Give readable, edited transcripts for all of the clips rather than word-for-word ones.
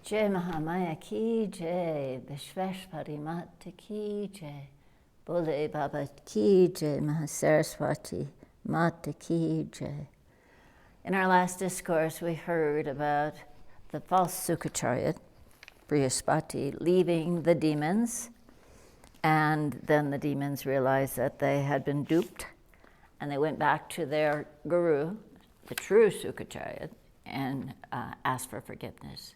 Jai Mahamaya ki jai, Vishveshpari Mata ki jai, Bole Baba ki jai, Mahasaraswati Mata ki jai. In our last discourse, we heard about the false Sukacharya, Brihaspati, leaving the demons, and then the demons realized that they had been duped, and they went back to their guru, the true Sukacharya, and asked for forgiveness.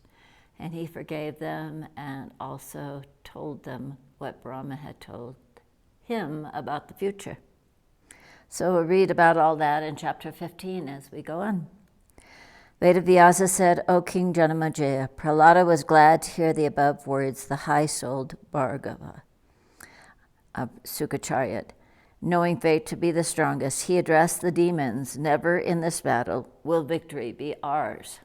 And he forgave them and also told them what Brahma had told him about the future. So we'll read about all that in chapter 15 as we go on. Vedavyasa said, O King Janamejaya, Prahlada was glad to hear the above words, the high-souled Bhargava of Sukacharya. Knowing fate to be the strongest, he addressed the demons, never in this battle will victory be ours.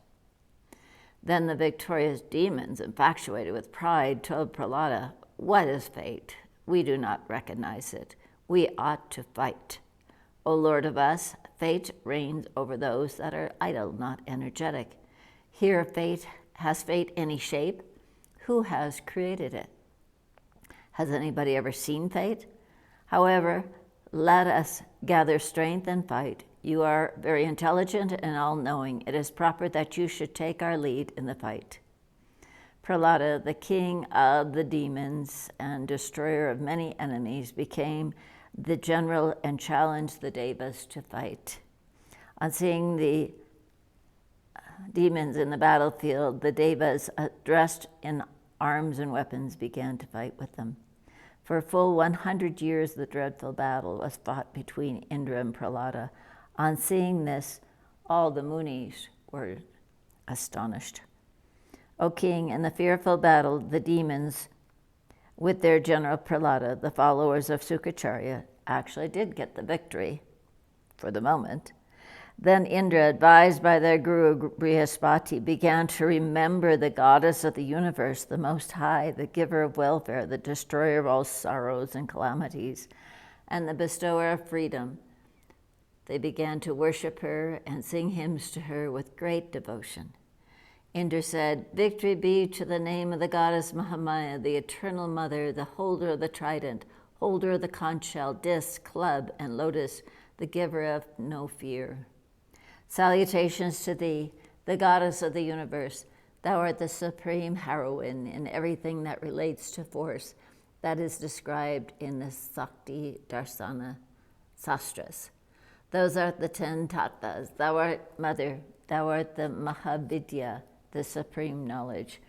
Then the victorious demons, infatuated with pride, told Prahlada, what is fate? We do not recognize it. We ought to fight. O Lord of us, fate reigns over those that are idle, not energetic. Here, has fate any shape? Who has created it? Has anybody ever seen fate? However, let us gather strength and fight. You are very intelligent and all-knowing. It is proper that you should take our lead in the fight. Prahlada, the king of the demons and destroyer of many enemies, became the general and challenged the Devas to fight. On seeing the demons in the battlefield, the Devas, dressed in arms and weapons, began to fight with them. For a full 100 years, the dreadful battle was fought between Indra and Prahlada. On seeing this, all the Munis were astonished. O king, in the fearful battle, the demons, with their general Prahlada, the followers of Sukacharya, actually did get the victory for the moment. Then Indra, advised by their guru Brihaspati, began to remember the goddess of the universe, the Most High, the giver of welfare, the destroyer of all sorrows and calamities, and the bestower of freedom. They began to worship her and sing hymns to her with great devotion. Indra said, victory be to the name of the goddess Mahamaya, the eternal mother, the holder of the trident, holder of the conch shell, disc, club, and lotus, the giver of no fear. Salutations to thee, the goddess of the universe. Thou art the supreme heroine in everything that relates to force that is described in the Sakti Darsana Sastras. Those are the 10 tattvas. Thou art mother. Thou art the Mahavidya, the supreme knowledge.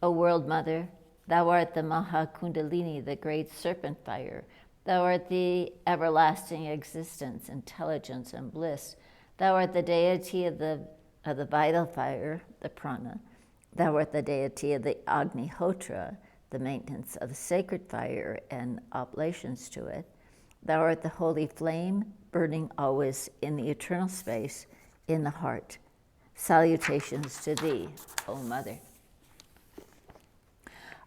O world mother, thou art the Mahakundalini, the great serpent fire. Thou art the everlasting existence, intelligence, and bliss. Thou art the deity of the vital fire, the prana. Thou art the deity of the Agnihotra, the maintenance of the sacred fire and oblations to it. Thou art the holy flame, burning always in the eternal space in the heart. Salutations to thee, O Mother.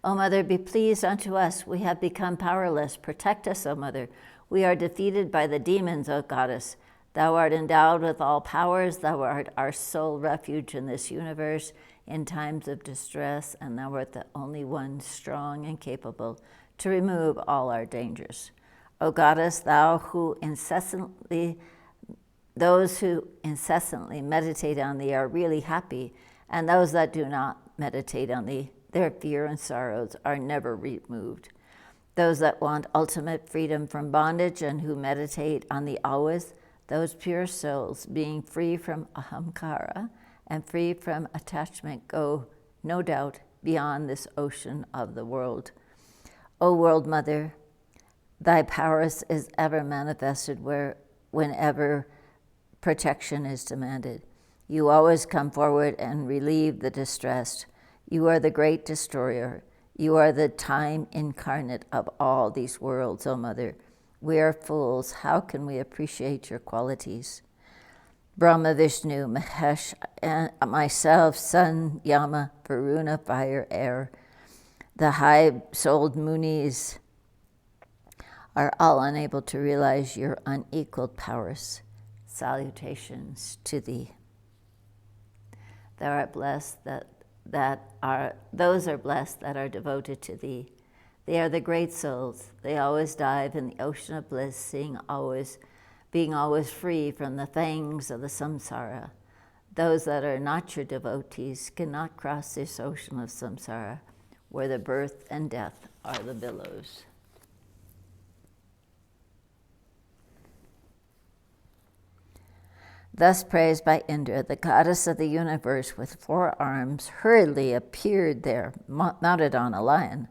O Mother, be pleased unto us. We have become powerless. Protect us, O Mother. We are defeated by the demons, O Goddess. Thou art endowed with all powers. Thou art our sole refuge in this universe in times of distress, and thou art the only one strong and capable to remove all our dangers. O Goddess, those who incessantly meditate on thee are really happy, and those that do not meditate on thee, their fear and sorrows are never removed. Those that want ultimate freedom from bondage and who meditate on thee always, those pure souls, being free from ahamkara and free from attachment, go, no doubt, beyond this ocean of the world. O world mother, thy prowess is ever manifested whenever protection is demanded. You always come forward and relieve the distressed. You are the great destroyer. You are the time incarnate of all these worlds, O Mother. We are fools. How can we appreciate your qualities? Brahma, Vishnu, Mahesh, and myself, Sun, Yama, Varuna, fire, air, the high-souled Munis are all unable to realize your unequaled powers. Salutations to thee. Thou art blessed that those are blessed that are devoted to thee. They are the great souls. They always dive in the ocean of bliss, being always free from the fangs of the samsara. Those that are not your devotees cannot cross this ocean of samsara, where the birth and death are the billows. Thus praised by Indra, the goddess of the universe with 4 arms hurriedly appeared there, mounted on a lion.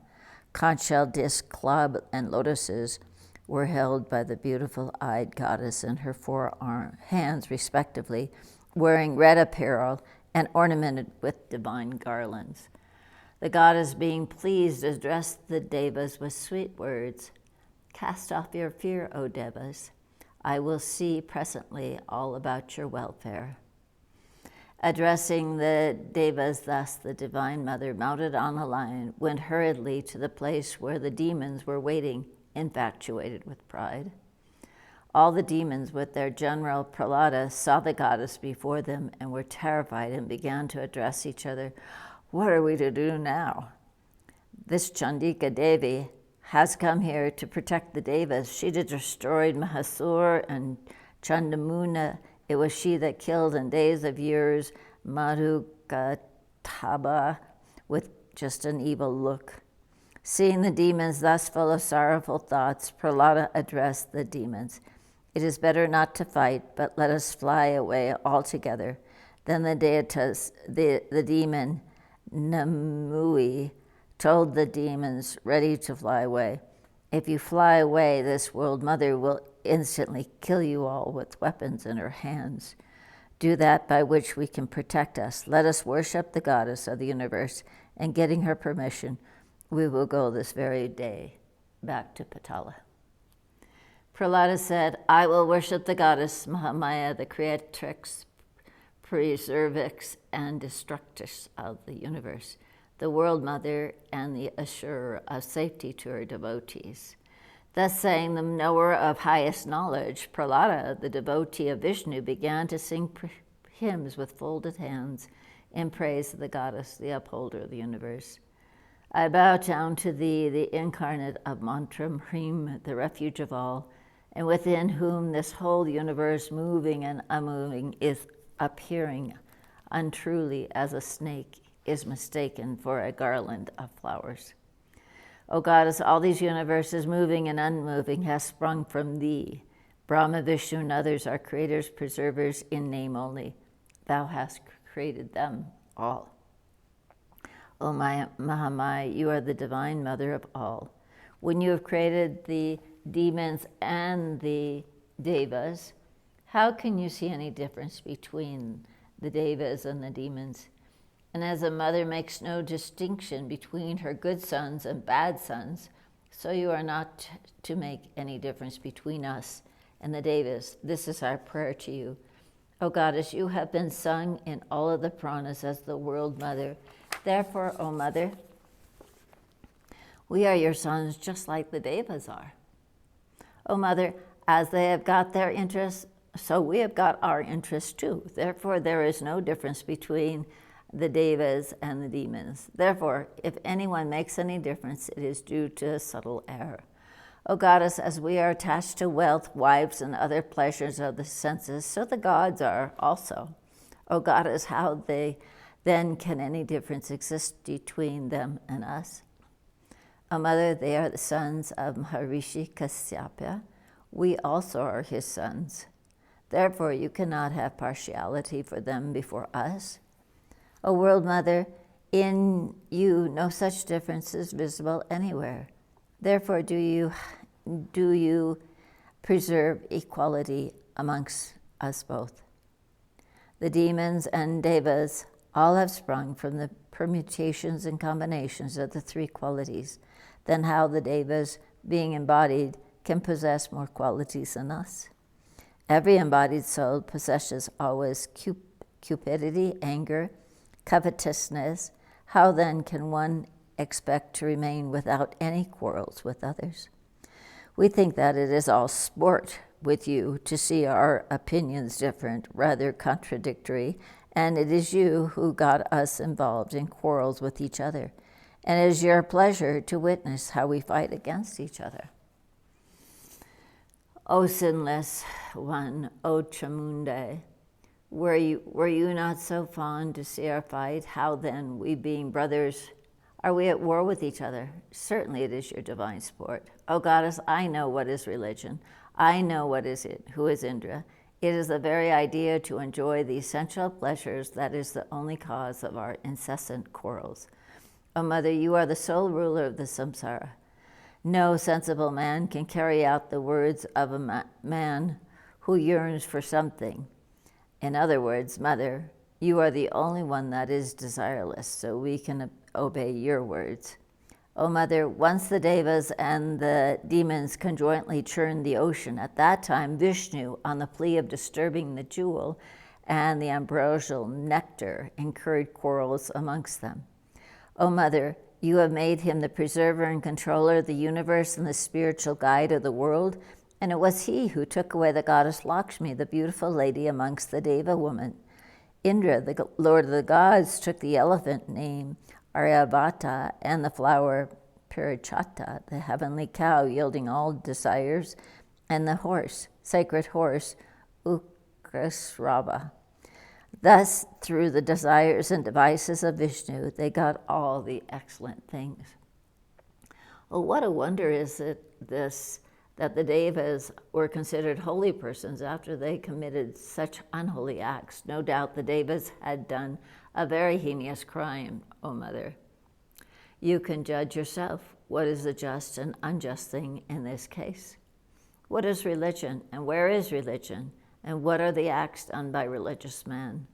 Conch shell, disc, club, and lotuses were held by the beautiful-eyed goddess in her 4 hands, respectively, wearing red apparel and ornamented with divine garlands. The goddess, being pleased, addressed the Devas with sweet words. Cast off your fear, O Devas. I will see presently all about your welfare. Addressing the Devas thus, the Divine Mother, mounted on a lion, went hurriedly to the place where the demons were waiting, infatuated with pride. All the demons, with their general Prahlada, saw the goddess before them and were terrified and began to address each other. What are we to do now? This Chandika Devi has come here to protect the Devas. She destroyed Mahasur and Chandamuna. It was she that killed in days of years Madhukataba with just an evil look. Seeing the demons thus full of sorrowful thoughts, Prahlada addressed the demons. It is better not to fight, but let us fly away altogether. Then the deitas, the demon Namui, told the demons ready to fly away, if you fly away, this world mother will instantly kill you all with weapons in her hands. Do that by which we can protect us. Let us worship the goddess of the universe, and getting her permission, we will go this very day back to Patala. Prahlada said, I will worship the goddess Mahamaya, the creatrix, preservix, and destructress of the universe, the world mother and the assurer of safety to her devotees. Thus saying, the knower of highest knowledge, Prahlada, the devotee of Vishnu, began to sing hymns with folded hands in praise of the goddess, the upholder of the universe. I bow down to thee, the incarnate of Mantram Hrim, the refuge of all, and within whom this whole universe, moving and unmoving, is appearing untruly as a snake is mistaken for a garland of flowers. O goddess, all these universes, moving and unmoving, have sprung from thee. Brahma, Vishnu, and others are creators, preservers in name only. Thou hast created them all. O Mahamaya, you are the divine mother of all. When you have created the demons and the Devas, how can you see any difference between the Devas and the demons? And as a mother makes no distinction between her good sons and bad sons, so you are not to make any difference between us and the Devas. This is our prayer to you. O goddess, you have been sung in all of the Puranas as the world mother. Therefore, O mother, we are your sons just like the Devas are. O mother, as they have got their interests, so we have got our interests too. Therefore, there is no difference between the Devas and the demons. Therefore, if anyone makes any difference, it is due to a subtle error. O goddess, as we are attached to wealth, wives, and other pleasures of the senses, so the gods are also. O goddess, how then can any difference exist between them and us? O mother, they are the sons of Maharishi Kasyapa. We also are his sons. Therefore, you cannot have partiality for them before us. O world mother, in you no such difference is visible anywhere. Therefore, do you preserve equality amongst us both. The demons and Devas all have sprung from the permutations and combinations of the 3 qualities. Then how the Devas, being embodied, can possess more qualities than us? Every embodied soul possesses always cupidity, anger, covetousness. How then can one expect to remain without any quarrels with others? We think that it is all sport with you to see our opinions different, rather contradictory, and it is you who got us involved in quarrels with each other, and it is your pleasure to witness how we fight against each other. O sinless one, O Chamunde, were you not so fond to see our fight? How then, we being brothers, are we at war with each other? Certainly it is your divine sport. O goddess, I know what is religion. I know what is it, who is Indra. It is the very idea to enjoy the essential pleasures that is the only cause of our incessant quarrels. O mother, you are the sole ruler of the samsara. No sensible man can carry out the words of a man who yearns for something. In other words, mother, you are the only one that is desireless, so we can obey your words. O mother, once the Devas and the demons conjointly churned the ocean. At that time, Vishnu, on the plea of disturbing the jewel and the ambrosial nectar, incurred quarrels amongst them. O mother, you have made him the preserver and controller of the universe and the spiritual guide of the world, and it was he who took away the goddess Lakshmi, the beautiful lady amongst the Deva women. Indra, the lord of the gods, took the elephant named Aryabhata and the flower Parichata, the heavenly cow yielding all desires, and the horse, sacred horse, Ukrasrava. Thus, through the desires and devices of Vishnu, they got all the excellent things. Well, what a wonder is it that the Devas were considered holy persons after they committed such unholy acts. No doubt the Devas had done a very heinous crime, O mother. You can judge yourself what is the just and unjust thing in this case. What is religion, and where is religion? And what are the acts done by religious men?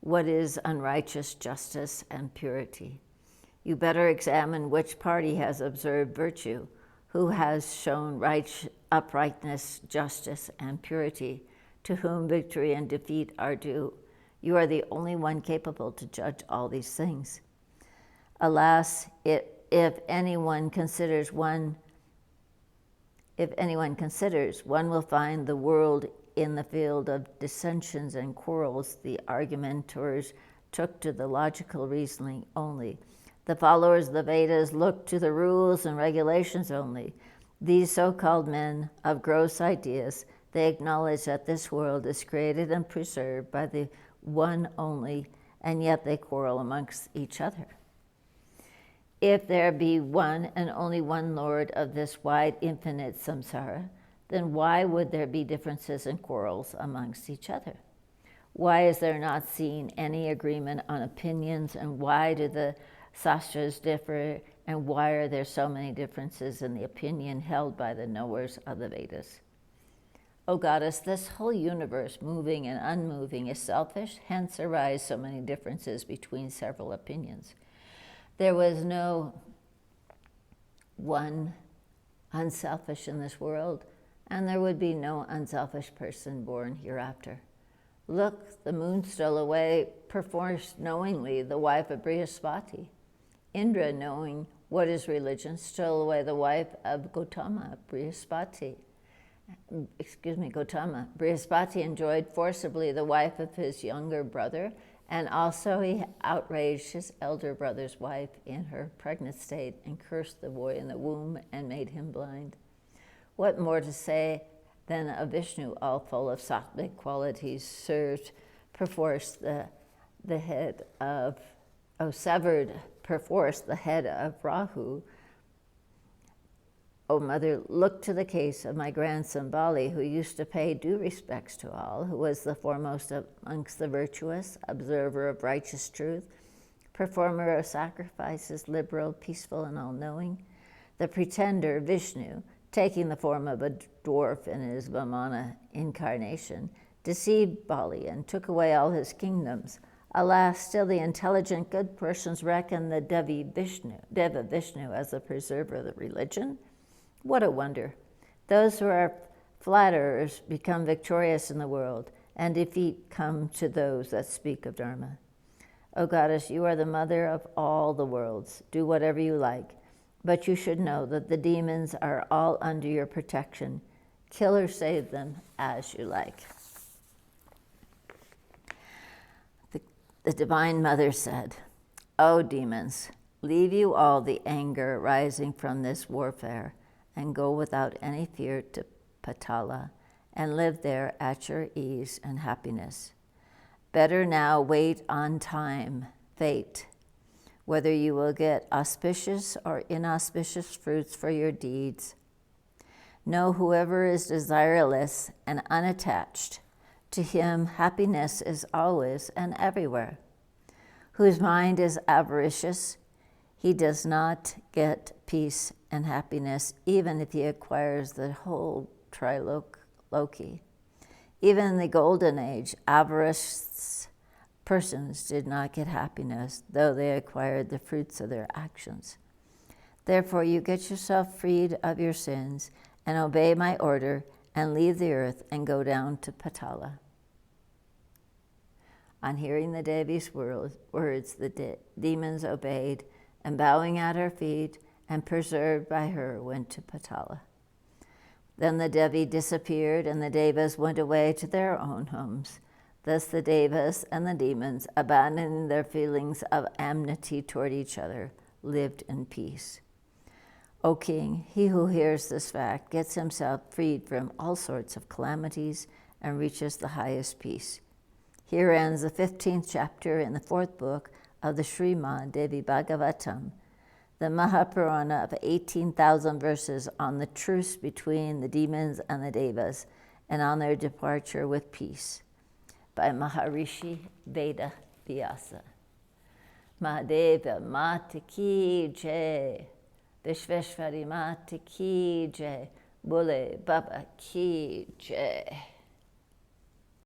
What is unrighteous justice and purity? You better examine which party has observed virtue, who has shown uprightness, justice, and purity, to whom victory and defeat are due. You are the only one capable to judge all these things. Alas, if anyone considers, one will find the world in the field of dissensions and quarrels. The argumentors took to the logical reasoning only. The followers of the Vedas looked to the rules and regulations only. These so-called men of gross ideas, they acknowledge that this world is created and preserved by the one only, and yet they quarrel amongst each other. If there be one and only one Lord of this wide, infinite samsara, then why would there be differences and quarrels amongst each other? Why is there not seen any agreement on opinions, and why do the sastras differ, and why are there so many differences in the opinion held by the knowers of the Vedas? O goddess, this whole universe, moving and unmoving, is selfish, hence arise so many differences between several opinions. There was no one unselfish in this world, and there would be no unselfish person born hereafter. Look, the moon stole away, perforce knowingly, the wife of Brihaspati. Indra, knowing what is religion, stole away the wife of Gotama. Brihaspati enjoyed forcibly the wife of his younger brother, and also he outraged his elder brother's wife in her pregnant state and cursed the boy in the womb and made him blind. What more to say than a Vishnu, all full of sattvic qualities, served perforce the head of, severed perforce the head of Rahu. O mother, look to the case of my grandson Bali, who used to pay due respects to all, who was the foremost amongst the virtuous, observer of righteous truth, performer of sacrifices, liberal, peaceful, and all-knowing. The pretender Vishnu, taking the form of a dwarf in his Vamana incarnation, deceived Bali and took away all his kingdoms. Alas, still the intelligent, good persons reckon the Deva Vishnu as the preserver of the religion. What a wonder. Those who are flatterers become victorious in the world, and defeat come to those that speak of Dharma. O goddess, you are the mother of all the worlds. Do whatever you like. But you should know that the demons are all under your protection. Kill or save them as you like. The Divine Mother said, "O demons, leave you all the anger arising from this warfare, and go without any fear to Patala, and live there at your ease and happiness. Better now wait on time, fate, whether you will get auspicious or inauspicious fruits for your deeds. Know whoever is desireless and unattached, to him happiness is always and everywhere. Whose mind is avaricious, he does not get peace and happiness, even if he acquires the whole triloki. Even in the Golden Age, avaricious persons did not get happiness, though they acquired the fruits of their actions. Therefore, you get yourself freed of your sins and obey my order and leave the earth and go down to Patala." On hearing the Devi's words, the demons obeyed, and bowing at her feet and preserved by her, went to Patala. Then the Devi disappeared, and the Devas went away to their own homes. Thus the Devas and the demons, abandoning their feelings of enmity toward each other, lived in peace. O king, he who hears this fact gets himself freed from all sorts of calamities and reaches the highest peace. Here ends the 15th chapter in the 4th book of the Srimad Devi Bhagavatam, the Mahapurana of 18,000 verses on the truce between the demons and the Devas and on their departure with peace, by Maharishi Veda Vyasa. Mahadeva Mata Ki Jai, Vishveshwari Mata Ki Jai, Bole Baba Ki Jai.